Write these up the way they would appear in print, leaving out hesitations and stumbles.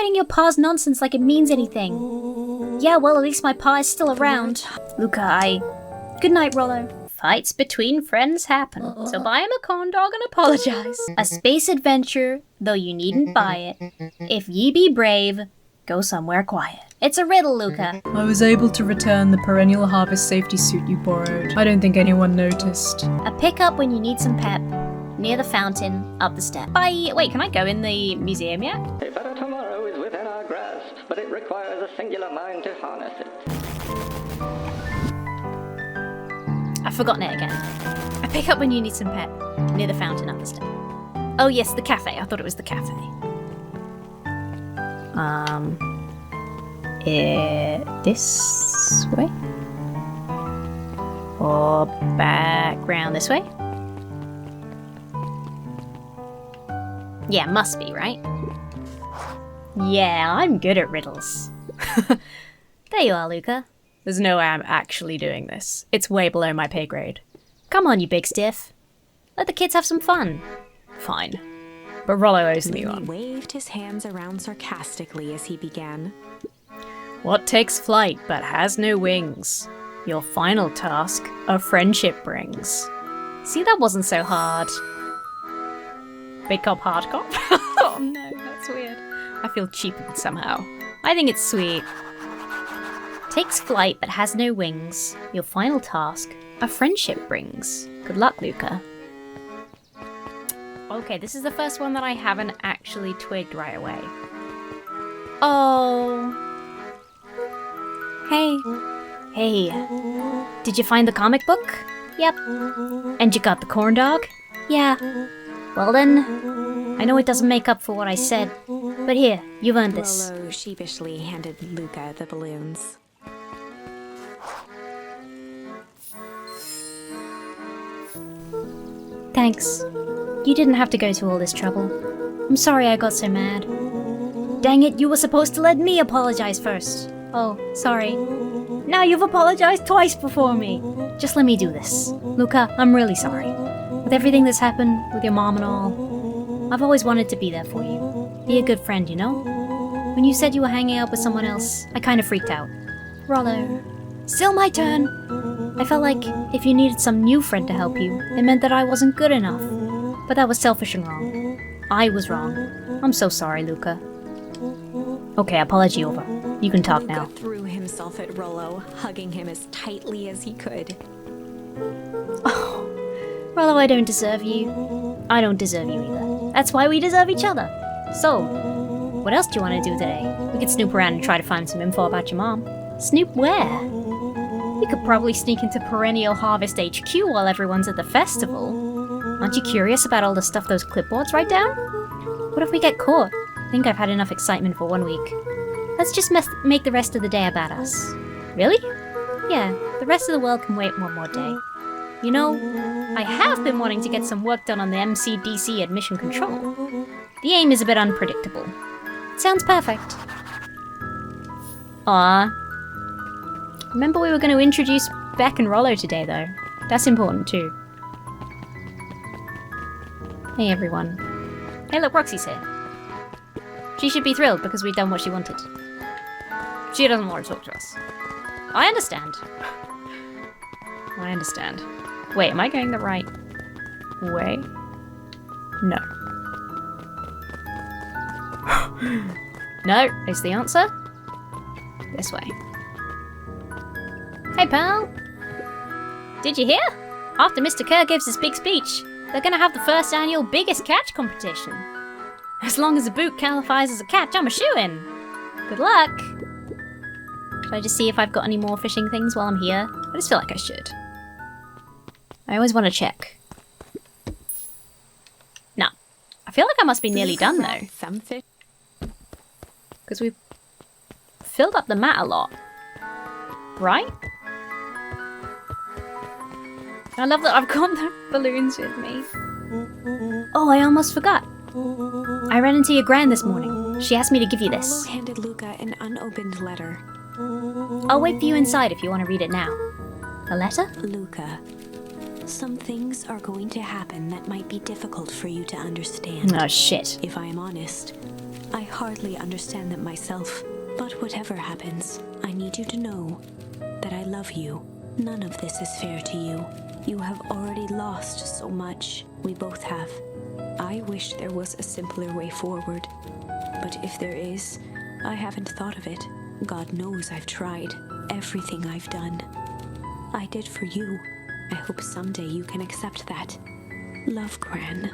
writing your pa's nonsense like it means anything. Yeah, well, at least my pa is still around. Luca, Good night, Rollo. Fights between friends happen, so buy him a corn dog and apologize. A space adventure, though you needn't buy it. If ye be brave, go somewhere quiet. It's a riddle, Luca. I was able to return the perennial harvest safety suit you borrowed. I don't think anyone noticed. A pickup when you need some pep. Near the fountain, up the step. Bye! Wait, can I go in the museum yet? A better tomorrow is within our grasp, but it requires a singular mind to harness it. I've forgotten it again. A pickup when you need some pep. Near the fountain, up the step. Oh yes, the cafe. I thought it was the cafe. This way? Or back round this way? Yeah, must be, right? Yeah, I'm good at riddles. There you are, Luca. There's no way I'm actually doing this. It's way below my pay grade. Come on, you big stiff. Let the kids have some fun. Fine. But Rollo owes me one. He waved his hands around sarcastically as he began. What takes flight but has no wings? Your final task, a friendship brings. See, that wasn't so hard. Big cop, hard cop? Oh no, that's weird. I feel cheapened somehow. I think it's sweet. Takes flight but has no wings. Your final task, a friendship brings. Good luck, Luca. Okay, this is the first one that I haven't actually twigged right away. Oh. Hey. Hey. Did you find the comic book? Yep. And you got the corn dog? Yeah. Well then, I know it doesn't make up for what I said, but here, you've earned this. Rollo sheepishly handed Luca the balloons. Thanks. You didn't have to go to all this trouble. I'm sorry I got so mad. Dang it, you were supposed to let me apologize first. Oh, sorry. Now you've apologized twice before me. Just let me do this. Luca, I'm really sorry. With everything that's happened, with your mom and all, I've always wanted to be there for you. Be a good friend, you know? When you said you were hanging out with someone else, I kind of freaked out. Rollo. Still my turn. I felt like if you needed some new friend to help you, it meant that I wasn't good enough. But that was selfish and wrong. I was wrong. I'm so sorry, Luca. Okay, apology over. You can talk now. Luca threw himself at Rollo, hugging him as tightly as he could. Oh, Rollo, I don't deserve you. I don't deserve you either. That's why we deserve each other. So, what else do you want to do today? We could snoop around and try to find some info about your mom. Snoop where? We could probably sneak into Perennial Harvest HQ while everyone's at the festival. Aren't you curious about all the stuff those clipboards write down? What if we get caught? I think I've had enough excitement for 1 week. Let's just make the rest of the day about us. Really? Yeah, the rest of the world can wait one more day. You know, I have been wanting to get some work done on the MCDC admission control. The aim is a bit unpredictable. Sounds perfect. Aww. Remember we were going to introduce Beck and Rollo today, though. That's important, too. Hey, everyone. Hey, look, Roxy's here. She should be thrilled because we've done what she wanted. She doesn't want to talk to us. I understand. I understand. Wait, am I going the right way? No. No, is the answer? This way. Hey, pal. Did you hear? After Mr. Kerr gives his big speech, they're gonna have the first annual Biggest Catch competition. As long as the boot qualifies as a catch, I'm a shoo-in. Good luck. Should I just see if I've got any more fishing things while I'm here? I just feel like I should. I always want to check. No. I feel like I must be nearly done, though. Some fish. Because we've filled up the mat a lot. Right? I love that I've got the balloons with me. Oh, I almost forgot. I ran into your gran this morning. She asked me to give you this. Rollo handed Luca an unopened letter. I'll wait for you inside if you want to read it now. A letter? Luca, some things are going to happen that might be difficult for you to understand. Oh, shit. If I am honest, I hardly understand them myself. But whatever happens, I need you to know that I love you. None of this is fair to you. You have already lost so much. We both have. I wish there was a simpler way forward. But if there is, I haven't thought of it. God knows I've tried. Everything I've done, I did for you. I hope someday you can accept that. Love, Gran.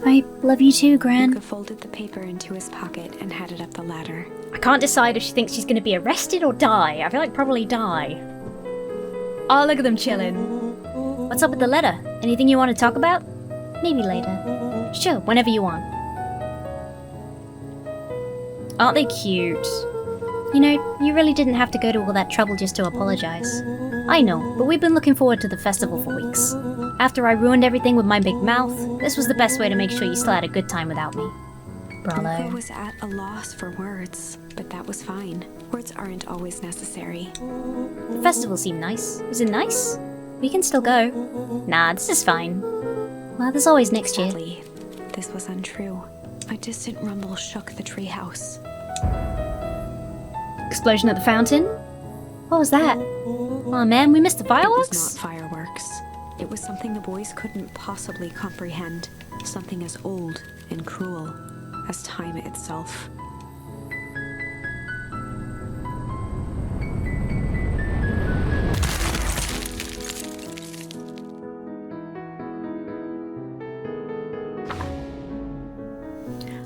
I love you too, Gran. Luca folded the paper into his pocket and headed up the ladder. I can't decide if she thinks she's going to be arrested or die. I feel like probably die. Oh, look at them chilling. What's up with the letter? Anything you want to talk about? Maybe later. Sure, whenever you want. Aren't they cute? You know, you really didn't have to go to all that trouble just to apologize. I know, but we've been looking forward to the festival for weeks. After I ruined everything with my big mouth, this was the best way to make sure you still had a good time without me. Luca Bravo. was at a loss for words, but that was fine. Words aren't always necessary. The festival seemed nice. Is it nice? We can still go. Nah, this is fine. Well, there's always next year. Sadly, this was untrue. A distant rumble shook the treehouse. Explosion at the fountain? What was that? Oh man, we missed the It fireworks? was not fireworks. It was something the boys couldn't possibly comprehend. Something as old and cruel as time itself.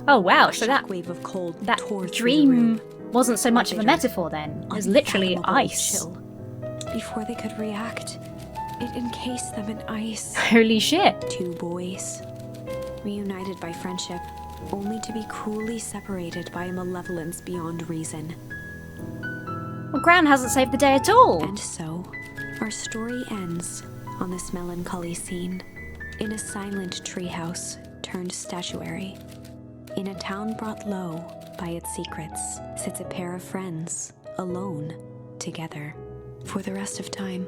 Oh wow, so that Wave of cold tore through the dream room. wasn't so much of a metaphor then. It was literally Unfathomable ice. chill. Before they could react, it encased them in ice. Holy shit. Two boys, reunited by friendship, only to be cruelly separated by a malevolence beyond reason. Well, Gran hasn't saved the day at all. And so, our story ends on this melancholy scene. In a silent treehouse turned statuary. In a town brought low by its secrets, sits a pair of friends, alone, together, for the rest of time.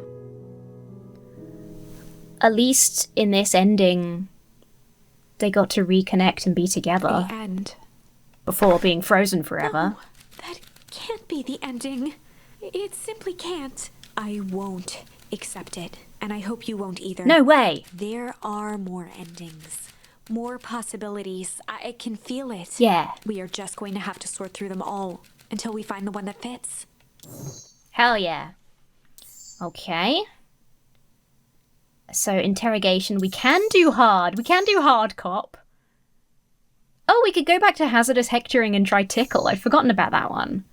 At least in this ending, they got to reconnect and be together The end. before being frozen forever. No, that can't be the ending. It simply can't. I won't accept it, and I hope you won't either. No way. There are more endings, more possibilities. I can feel it. Yeah. We are just going to have to sort through them all until we find the one that fits. Hell yeah. Okay. So, interrogation. We can do hard. We can do hard cop. Oh, we could go back to hazardous hectoring and try tickle. I'd forgotten about that one.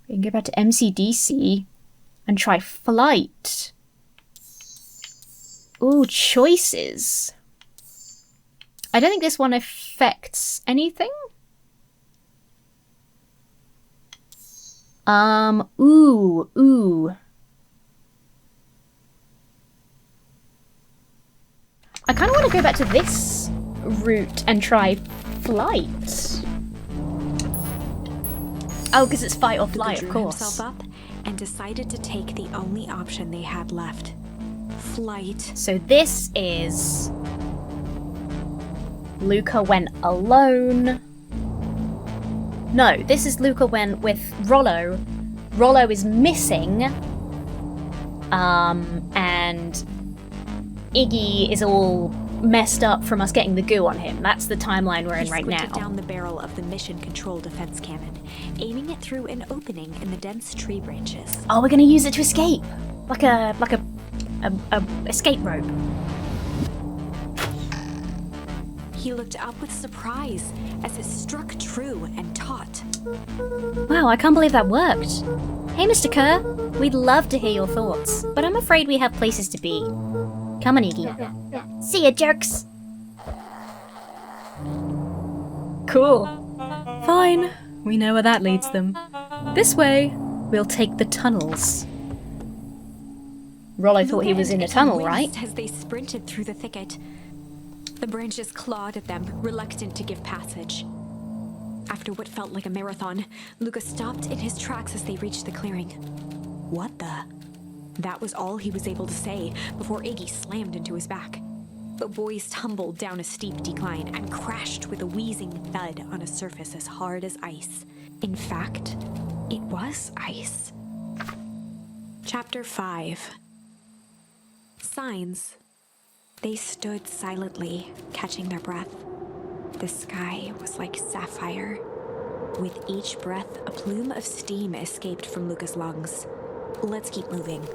We can go back to MCDC and try flight. Ooh, choices. I don't think this one affects anything. Ooh. I kind of want to go back to this route and try flight. Oh, because it's fight or flight, Luca of drew course. himself up and decided to take the only option they had left. Flight. So this is... Luca went alone. No, this is Luca went with Rollo. Rollo is missing. And Iggy is all messed up from us getting the goo on him. That's the timeline we're in right now. He squinted down the barrel of the mission control defense cannon, aiming it through an opening in the dense tree branches. Oh, we're gonna use it to escape, like a escape rope. He looked up with surprise as it struck true and taut. Wow, I can't believe that worked. Hey, Mr. Kerr, we'd love to hear your thoughts, but I'm afraid we have places to be. Come on, Iggy. See ya, jerks. Cool. Fine. We know where that leads them. This way, we'll take the tunnels. Rollo thought he was in a tunnel, right? As they sprinted through the thicket, the branches clawed at them, reluctant to give passage. After what felt like a marathon, Luca stopped in his tracks as they reached the clearing. What the? That was all he was able to say before Iggy slammed into his back. The boys tumbled down a steep decline and crashed with a wheezing thud on a surface as hard as ice. In fact, it was ice. Chapter 5. Signs. They stood silently, catching their breath. The sky was like sapphire. With each breath, a plume of steam escaped from Luca's lungs. Let's keep moving.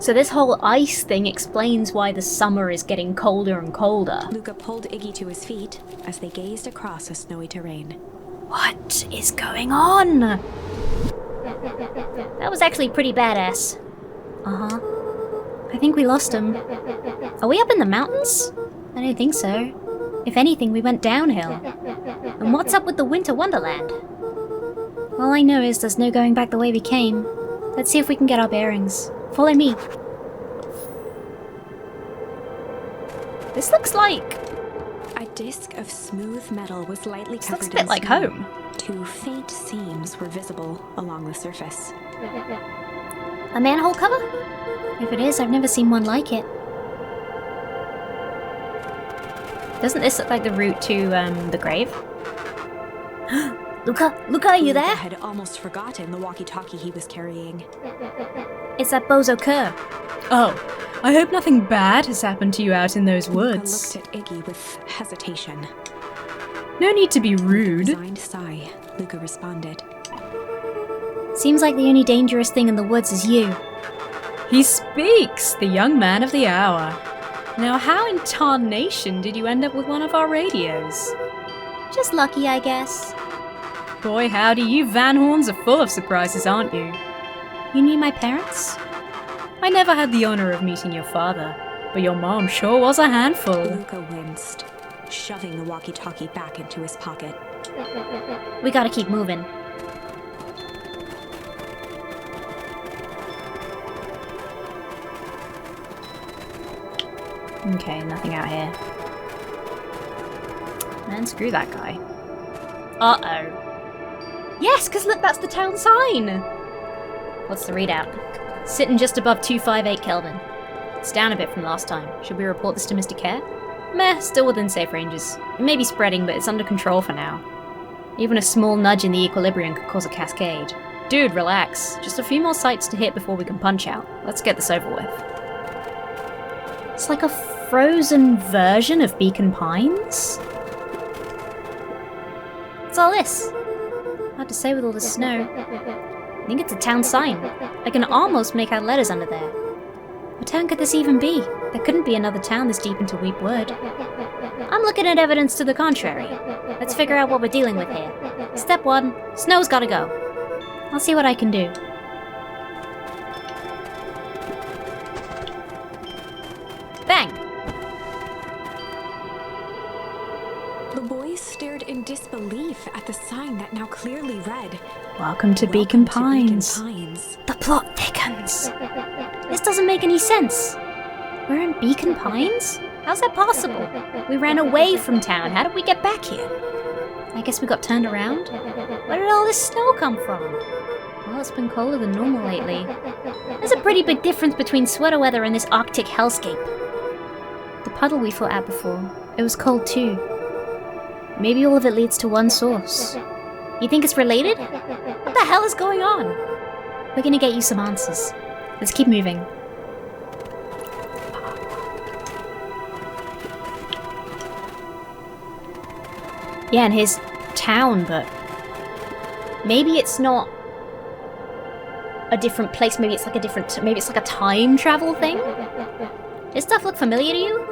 So this whole ice thing explains why the summer is getting colder and colder. Luca pulled Iggy to his feet as they gazed across a snowy terrain. What is going on? That was actually pretty badass. Uh-huh. I think we lost him. Are we up in the mountains? I don't think so. If anything, we went downhill. And what's up with the Winter Wonderland? All I know is there's no going back the way we came. Let's see if we can get our bearings. Follow me. This looks like... A disc of smooth metal was lightly This covered looks a bit in like snow. home. 2 faint seams were visible along the surface. A manhole cover? If it is, I've never seen one like it. Doesn't this look like the route to, the grave? Luca, are you Luca there? had almost forgotten the walkie-talkie he was carrying. It's that bozo Kerr. Oh, I hope nothing bad has happened to you out in those Luca woods. looked at Iggy with hesitation. No need to be With a rude. resigned sigh, Luca responded. Seems like the only dangerous thing in the woods is you. He speaks, the young man of the hour. Now, how in tarnation did you end up with one of our radios? Just lucky, I guess. Boy, howdy, you Van Horns are full of surprises, aren't you? You knew my parents? I never had the honor of meeting your father, but your mom sure was a handful. Luca winced, shoving the walkie-talkie back into his pocket. We gotta keep moving. Okay, nothing out here. Man, screw that guy. Uh-oh. Yes, because look, that's the town sign! What's the readout? Sitting just above 258 Kelvin. It's down a bit from last time. Should we report this to Mr. Kerr? Meh, still within safe ranges. It may be spreading, but it's under control for now. Even a small nudge in the equilibrium could cause a cascade. Dude, relax. Just a few more sites to hit before we can punch out. Let's get this over with. It's like a frozen version of Beacon Pines? What's all this? Hard to say with all the snow. I think it's a town sign. I can almost make out letters under there. What town could this even be? There couldn't be another town this deep into Weep Wood. I'm looking at evidence to the contrary. Let's figure out what we're dealing with here. Step 1, snow's gotta go. I'll see what I can do. Bang! The boys stared in disbelief at the sign that now clearly read, Welcome to Beacon Pines. Pines. The plot thickens. This doesn't make any sense. We're in Beacon Pines? How's that possible? We ran away from town. How did we get back here? I guess we got turned around? Where did all this snow come from? Well, it's been colder than normal lately. There's a pretty big difference between sweater weather and this Arctic hellscape. The puddle we fought at before, it was cold too. Maybe all of it leads to one source. You think it's related? What the hell is going on? We're gonna get you some answers. Let's keep moving. Yeah, and his town, but maybe it's not a different place. Maybe it's like a different. Maybe it's like a time travel thing. Does stuff look familiar to you?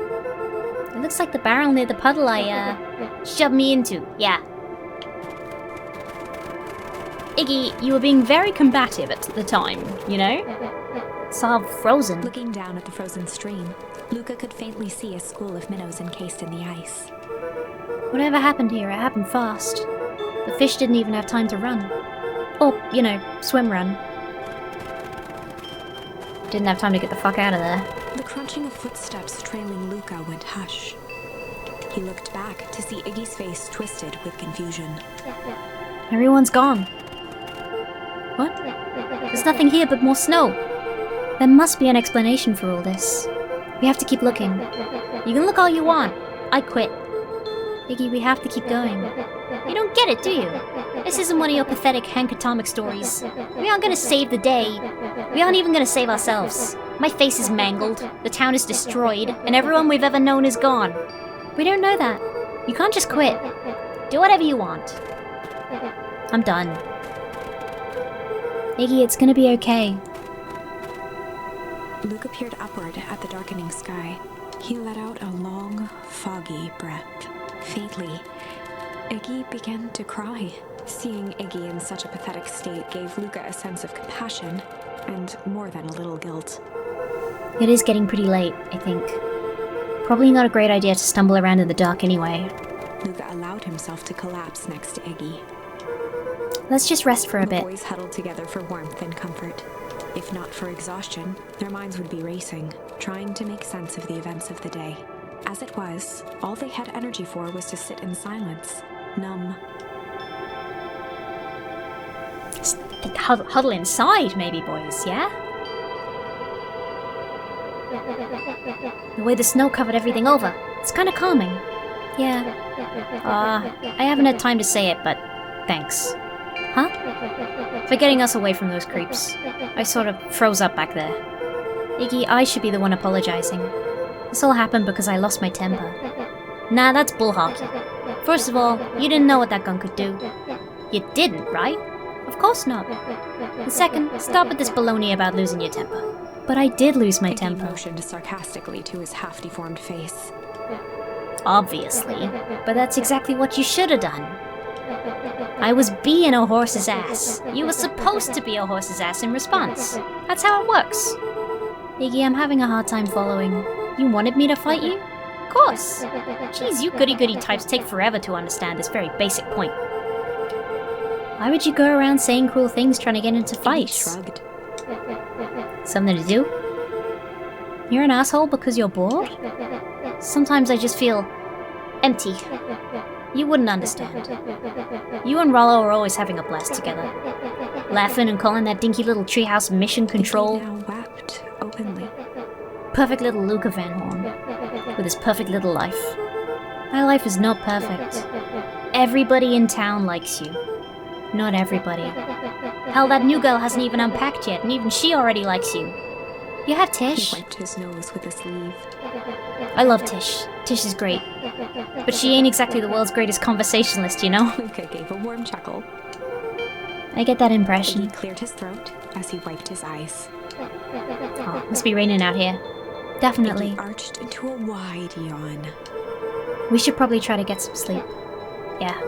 It looks like the barrel near the puddle I shoved me into. Yeah. Iggy, you were being very combative at the time, you know? It's all frozen. Looking down at the frozen stream, Luca could faintly see a school of minnows encased in the ice. Whatever happened here, it happened fast. The fish didn't even have time to run. Or, you know, swim run. Didn't have time to get the fuck out of there. The crunching of footsteps trailing Luca went hush. He looked back to see Iggy's face twisted with confusion. Everyone's gone. What? There's nothing here but more snow. There must be an explanation for all this. We have to keep looking. You can look all you want. I quit. Iggy, we have to keep going. You don't get it, do you? This isn't one of your pathetic Hank Atomic stories. We aren't gonna save the day. We aren't even gonna save ourselves. My face is mangled, the town is destroyed, and everyone we've ever known is gone. We don't know that. You can't just quit. Do whatever you want. I'm done. Iggy, it's gonna be okay. Luca peered upward at the darkening sky. He let out a long, foggy breath. Faintly, Iggy began to cry. Seeing Iggy in such a pathetic state gave Luca a sense of compassion, and more than a little guilt. It is getting pretty late, I think. Probably not a great idea to stumble around in the dark anyway. Luca allowed himself to collapse next to Iggy. Let's just rest for a bit. The boys huddled together for warmth and comfort. If not for exhaustion, their minds would be racing, trying to make sense of the events of the day. As it was, all they had energy for was to sit in silence, numb. Huddle inside, maybe, boys, yeah? The way the snow covered everything over, it's kind of calming. Yeah. I haven't had time to say it, but thanks. Huh? For getting us away from those creeps. I sort of froze up back there. Iggy, I should be the one apologizing. This all happened because I lost my temper. Nah, that's bull hockey. First of all, you didn't know what that gun could do. You didn't, right? Of course not. And second, stop with this baloney about losing your temper. But I did lose my temper. Iggy motioned sarcastically to his half-deformed face. Obviously. But that's exactly what you should have done. I was being a horse's ass. You were supposed to be a horse's ass in response. That's how it works. Iggy, I'm having a hard time following. You wanted me to fight you? Of course. Jeez, you goody-goody types take forever to understand this very basic point. Why would you go around saying cruel things trying to get into fights? Iggy shrugged. Something to do? You're an asshole because you're bored? Sometimes I just feel empty. You wouldn't understand. You and Rollo are always having a blast together. Laughing and calling that dinky little treehouse mission control. Iggy now wept openly. Perfect little Luca Van Horn. With his perfect little life. My life is not perfect. Everybody in town likes you. Not everybody. Hell, that new girl hasn't even unpacked yet, and even she already likes you. You have Tish. He wiped his nose with a sleeve. I love Tish. Tish is great. But she ain't exactly the world's greatest conversationalist, you know? Luca gave a warm chuckle. I get that impression. He cleared his throat as he wiped his eyes. Oh, must be raining out here. Definitely. Iggy arched into a wide yawn. We should probably try to get some sleep. Yeah.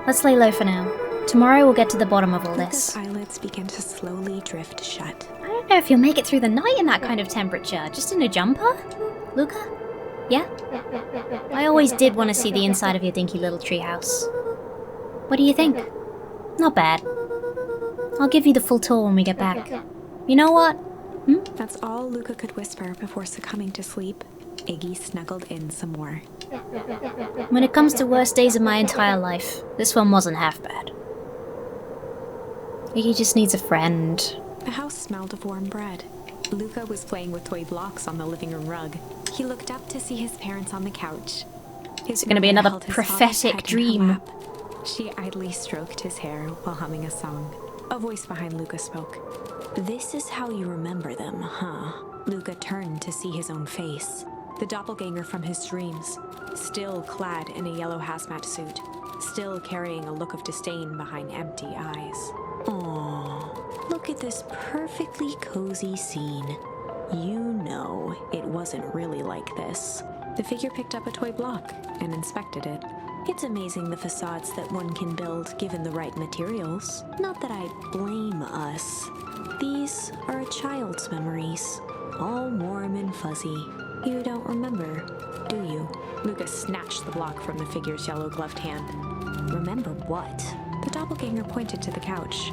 Let's lay low for now. Tomorrow we'll get to the bottom of all this. Luca's eyelids began to slowly drift shut. I don't know if you'll make it through the night in that kind of temperature. Just in a jumper? Luca? Yeah? I always did want to see the inside of your dinky little treehouse. What do you think? Not bad. I'll give you the full tour when we get back. You know what? That's all Luca could whisper before succumbing to sleep. Iggy snuggled in some more. When it comes to worst days of my entire life, this one wasn't half bad. Iggy just needs a friend. The house smelled of warm bread. Luca was playing with toy blocks on the living room rug. He looked up to see his parents on the couch. It's going to be another prophetic dream. She idly stroked his hair while humming a song. A voice behind Luca spoke. This is how you remember them, huh? Luca turned to see his own face. The doppelganger from his dreams, still clad in a yellow hazmat suit, still carrying a look of disdain behind empty eyes. Aww, look at this perfectly cozy scene. You know it wasn't really like this. The figure picked up a toy block and inspected it. It's amazing the facades that one can build given the right materials. Not that I blame us. These are a child's memories, all warm and fuzzy. You don't remember, do you? Luca snatched the block from the figure's yellow-gloved hand. Remember what? The doppelganger pointed to the couch.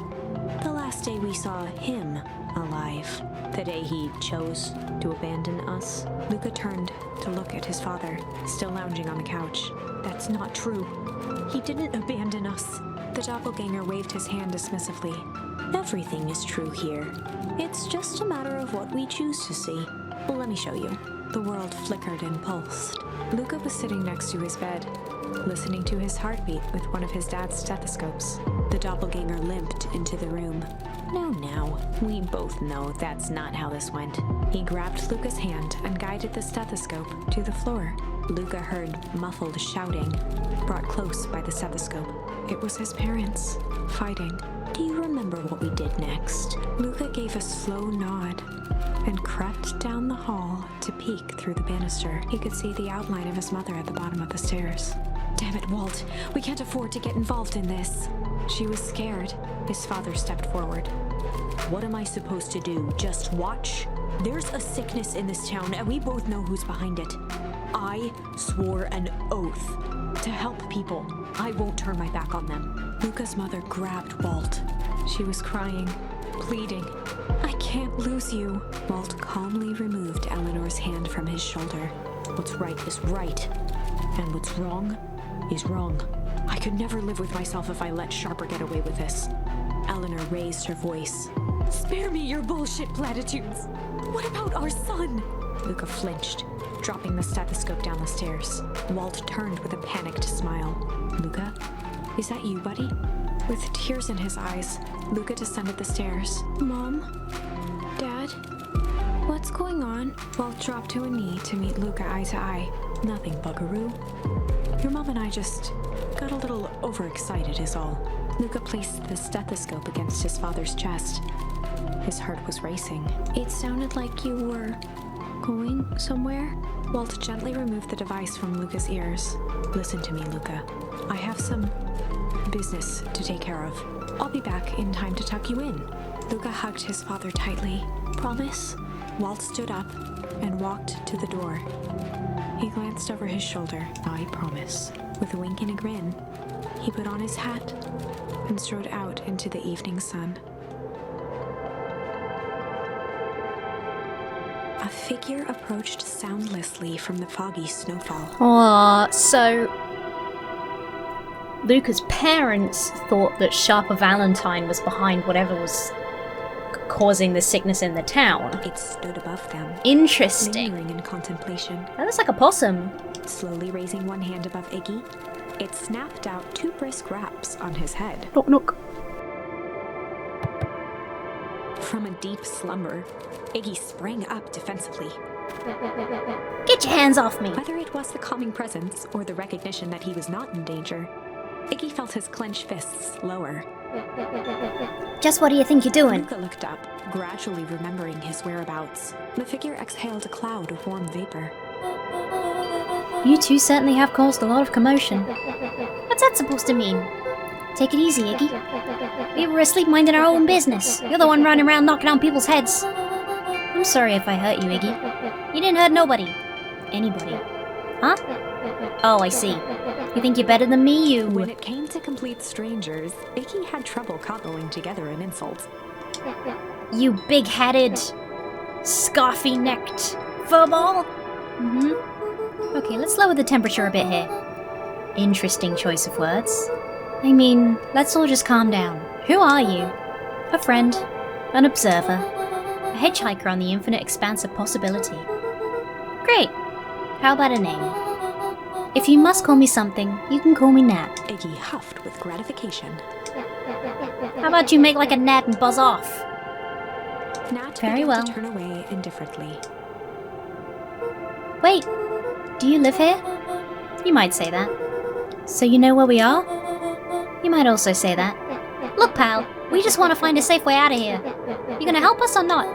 The last day we saw him alive. The day he chose to abandon us. Luca turned to look at his father, still lounging on the couch. That's not true. He didn't abandon us. The doppelganger waved his hand dismissively. Everything is true here. It's just a matter of what we choose to see. Well, let me show you. The world flickered and pulsed. Luca was sitting next to his bed, listening to his heartbeat with one of his dad's stethoscopes. The doppelganger limped into the room. No, we both know that's not how this went. He grabbed Luca's hand and guided the stethoscope to the floor. Luca heard muffled shouting, brought close by the stethoscope. It was his parents, fighting. Do you remember what we did next? Luca gave a slow nod and crept down the hall to peek through the banister. He could see the outline of his mother at the bottom of the stairs. Damn it, Walt. We can't afford to get involved in this. She was scared. His father stepped forward. What am I supposed to do? Just watch? There's a sickness in this town, and we both know who's behind it. I swore an oath to help people. I won't turn my back on them. Luca's mother grabbed Walt. She was crying, pleading. I can't lose you. Walt calmly removed Eleanor's hand from his shoulder. What's right is right, and what's wrong is wrong. I could never live with myself if I let Sharper get away with this. Eleanor raised her voice. Spare me your bullshit platitudes. What about our son? Luca flinched, dropping the stethoscope down the stairs. Walt turned with a panicked smile. Luca, is that you, buddy? With tears in his eyes, Luca descended the stairs. Mom? Dad? What's going on? Walt dropped to a knee to meet Luca eye to eye. Nothing, buckaroo. Your mom and I just got a little overexcited is all. Luca placed the stethoscope against his father's chest. His heart was racing. It sounded like you were going somewhere? Walt gently removed the device from Luca's ears. Listen to me, Luca. I have some business to take care of. I'll be back in time to tuck you in. Luca hugged his father tightly. Promise? Walt stood up and walked to the door. He glanced over his shoulder. I promise. With a wink and a grin, he put on his hat and strode out into the evening sun. A figure approached soundlessly from the foggy snowfall. So Luca's parents thought that Sharper Valentine was behind whatever was causing the sickness in the town. It stood above them. Interesting. Lingering in contemplation. That looks like a possum. Slowly raising one hand above Iggy, it snapped out 2 brisk raps on his head. Knock, knock. From a deep slumber, Iggy sprang up defensively. Get your hands off me! Whether it was the calming presence or the recognition that he was not in danger, Iggy felt his clenched fists lower. Just what do you think you're doing? Luca looked up, gradually remembering his whereabouts. The figure exhaled a cloud of warm vapor. You two certainly have caused a lot of commotion. What's that supposed to mean? Take it easy, Iggy. We were asleep minding our own business. You're the one running around knocking on people's heads. I'm sorry if I hurt you, Iggy. You didn't hurt nobody. Anybody. Huh? Oh, I see. You think you're better than me, you... When it came to complete strangers, Iggy had trouble cobbling together an insult. You big-hatted, scarfy-necked furball? Okay, let's lower the temperature a bit here. Interesting choice of words. I mean, let's all just calm down. Who are you? A friend, an observer, a hitchhiker on the infinite expanse of possibility. Great. How about a name? If you must call me something, you can call me Nat. Iggy huffed with gratification. How about you make like a gnat and buzz off? Nat Very began well. to turn away indifferently. Wait, do you live here? You might say that. So you know where we are? You might also say that. Look, pal, we just want to find a safe way out of here. You gonna help us or not?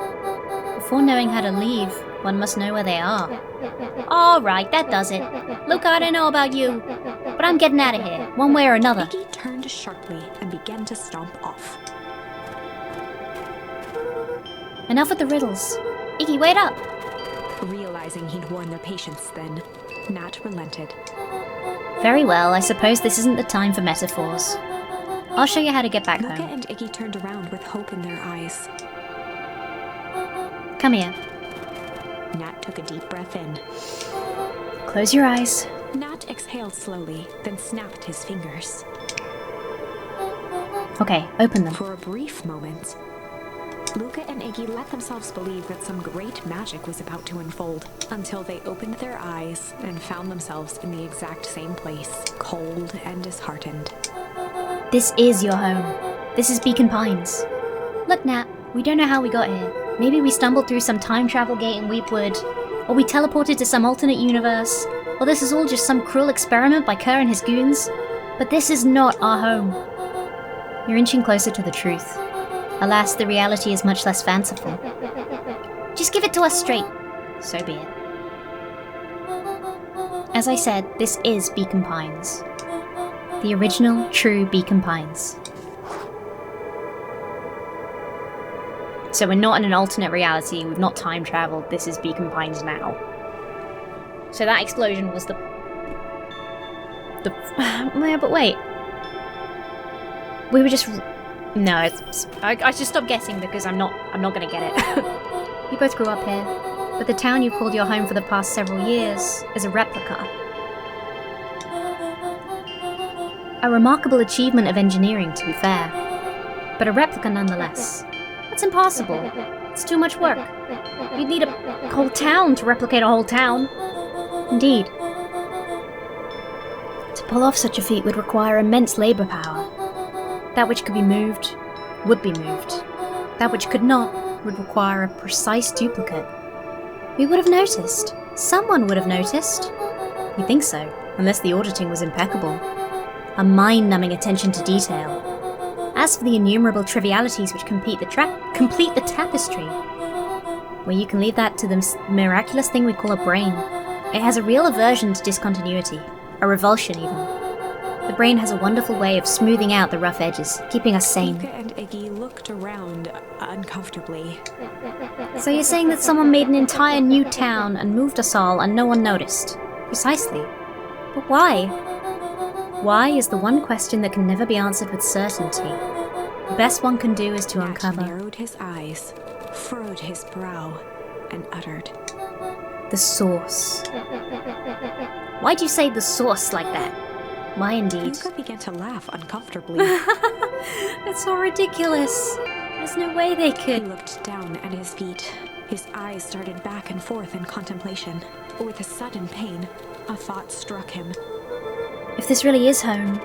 Before knowing how to leave, one must know where they are. Alright, that does it. Look, I don't know about you, but I'm getting out of here, one way or another. Iggy turned sharply and began to stomp off. Enough with the riddles. Iggy, wait up! Realizing he'd worn their patience then, Nat relented. Very well, I suppose this isn't the time for metaphors. I'll show you how to get back Luca home. and Iggy turned around with hope in their eyes. Come here. Nat took a deep breath in. Close your eyes. Nat exhaled slowly, then snapped his fingers. Okay, open them. For a brief moment, Luca and Iggy let themselves believe that some great magic was about to unfold, until they opened their eyes and found themselves in the exact same place, cold and disheartened. This is your home. This is Beacon Pines. Look, Nat, we don't know how we got here. Maybe we stumbled through some time travel gate in Weepwood, or we teleported to some alternate universe, or this is all just some cruel experiment by Kerr and his goons. But this is not our home. You're inching closer to the truth. Alas, the reality is much less fanciful. Just give it to us straight. So be it. As I said, this is Beacon Pines. The original, true Beacon Pines. So we're not in an alternate reality, we've not time travelled, this is Beacon Pines now. So that explosion was the yeah, but wait. We were just... No, I should stop guessing because I'm not gonna get it. You both grew up here, but the town you've called your home for the past several years is a replica. A remarkable achievement of engineering, to be fair, but a replica nonetheless. That's impossible. It's too much work. You'd need a whole town to replicate a whole town. Indeed. To pull off such a feat would require immense labour power. That which could be moved would be moved. That which could not would require a precise duplicate. We would have noticed. Someone would have noticed. We think so, unless the auditing was impeccable. A mind-numbing attention to detail. As for the innumerable trivialities which complete the tapestry, well, you can leave that to the miraculous thing we call a brain. It has a real aversion to discontinuity, a revulsion even. The brain has a wonderful way of smoothing out the rough edges, keeping us sane. Luca and Iggy looked around uncomfortably. So you're saying that someone made an entire new town and moved us all and no one noticed? Precisely. But why? Why is the one question that can never be answered with certainty. The best one can do is to Nat uncover... narrowed his eyes, furrowed his brow, and uttered, the source. Why'd you say the source like that? Why indeed? Luca began to laugh uncomfortably. That's so ridiculous. There's no way they He could... looked down at his feet. His eyes started back and forth in contemplation. With a sudden pain, a thought struck him. If this really is home...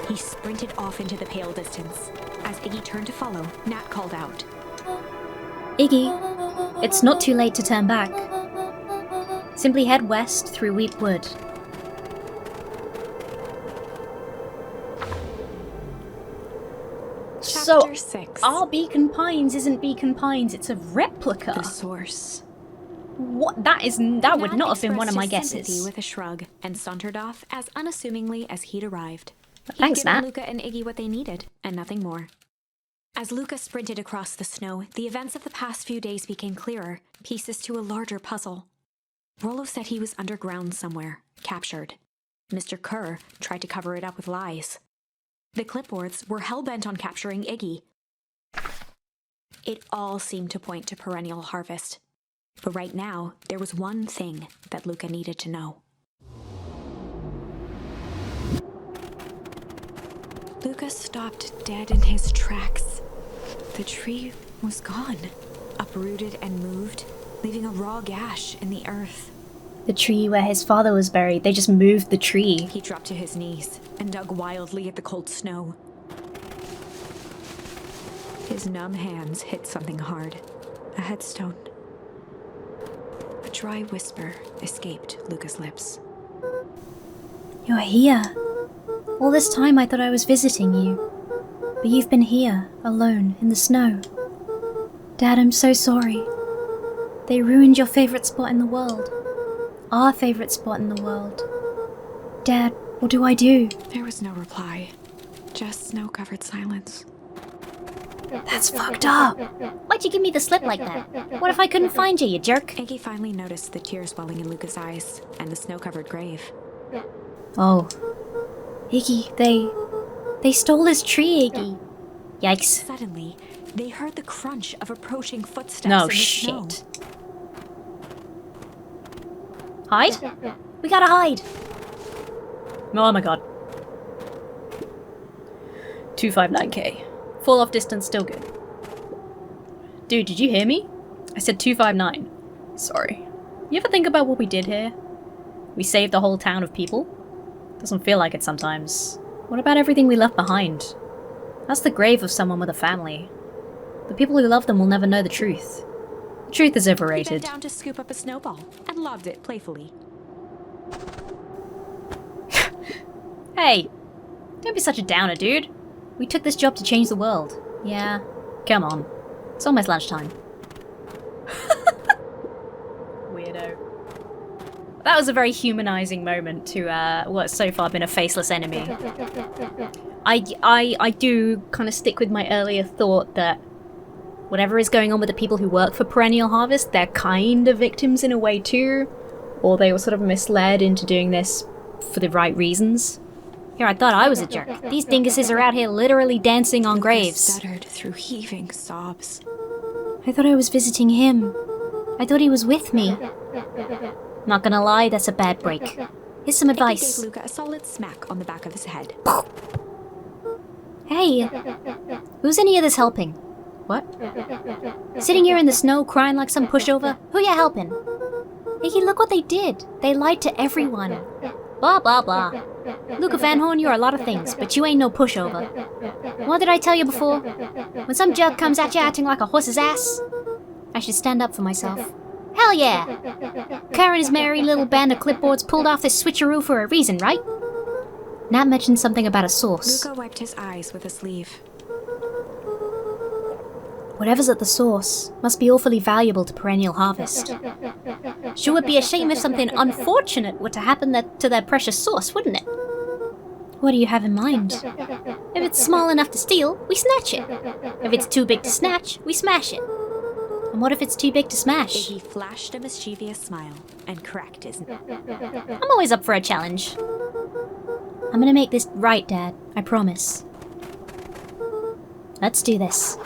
He sprinted off into the pale distance. As Iggy turned to follow, Nat called out, Iggy, it's not too late to turn back. Simply head west through Weepwood. Chapter 6. Our Beacon Pines isn't Beacon Pines, it's a replica. The source. What? That would not have been one of my expressed his sympathy guesses. with a shrug and sauntered off as unassumingly as he'd arrived. Thanks, He'd given Nat. Luca and Iggy what they needed, and nothing more. As Luca sprinted across the snow, the events of the past few days became clearer, pieces to a larger puzzle. Rollo said he was underground somewhere, captured. Mr. Kerr tried to cover it up with lies. The clipboards were hell-bent on capturing Iggy. It all seemed to point to perennial harvest. But right now, there was one thing that Luca needed to know. Luca stopped dead in his tracks. The tree was gone, uprooted and moved, leaving a raw gash in the earth. The tree where his father was buried, they just moved the tree. He dropped to his knees and dug wildly at the cold snow. His numb hands hit something hard, a headstone. A dry whisper escaped Luca's lips. You're here. All this time I thought I was visiting you. But you've been here, alone, in the snow. Dad, I'm so sorry. They ruined your favorite spot in the world. Our favorite spot in the world. Dad, what do I do? There was no reply, just snow-covered silence. That's fucked up. Why'd you give me the slip like that? What if I couldn't find you, you jerk? Iggy finally noticed the tears welling in Luca's eyes and the snow-covered grave. Oh. Iggy, they stole his tree, Iggy. Yikes. Suddenly, they heard the crunch of approaching footsteps No in the snow. shit. Hide? We gotta hide. Oh my god. 259k. Fall off distance still good. Dude, did you hear me? I said 259. Sorry. You ever think about what we did here? We saved a whole town of people? Doesn't feel like it sometimes. What about everything we left behind? That's the grave of someone with a family. The people who love them will never know the truth. The truth is He overrated. bent down to scoop up a snowball and lobbed it playfully. Hey! Don't be such a downer, dude. We took this job to change the world. Yeah, come on. It's almost lunchtime. Weirdo. That was a very humanizing moment to what's so far been a faceless enemy. I do kind of stick with my earlier thought that whatever is going on with the people who work for Perennial Harvest, they're kind of victims in a way too, or they were sort of misled into doing this for the right reasons. Here, I thought I was a jerk. These dinguses are out here literally dancing on Lucas graves. stuttered through heaving sobs. I thought I was visiting him. I thought he was with me. Not gonna lie, that's a bad break. Here's some Iggy advice. gave Luca a solid smack on the back of his head. Hey, who's any of this helping? What? Sitting here in the snow crying like some pushover? Who ya helping? Iggy, look what they did. They lied to everyone. Blah, blah, blah. Luca Van Horn, you're a lot of things, but you ain't no pushover. What did I tell you before? When some jug comes at you acting like a horse's ass, I should stand up for myself. Hell yeah! Karen and his merry little band of clipboards pulled off this switcheroo for a reason, right? Nat mentioned something about a source. Luca wiped his eyes with a sleeve. Whatever's at the source must be awfully valuable to Perennial Harvest. Sure would be a shame if something unfortunate were to happen to their precious source, wouldn't it? What do you have in mind? If it's small enough to steal, we snatch it. If it's too big to snatch, we smash it. And what if it's too big to smash? Iggy flashed a mischievous smile and cracked his neck. I'm always up for a challenge. I'm gonna make this right, Dad. I promise. Let's do this.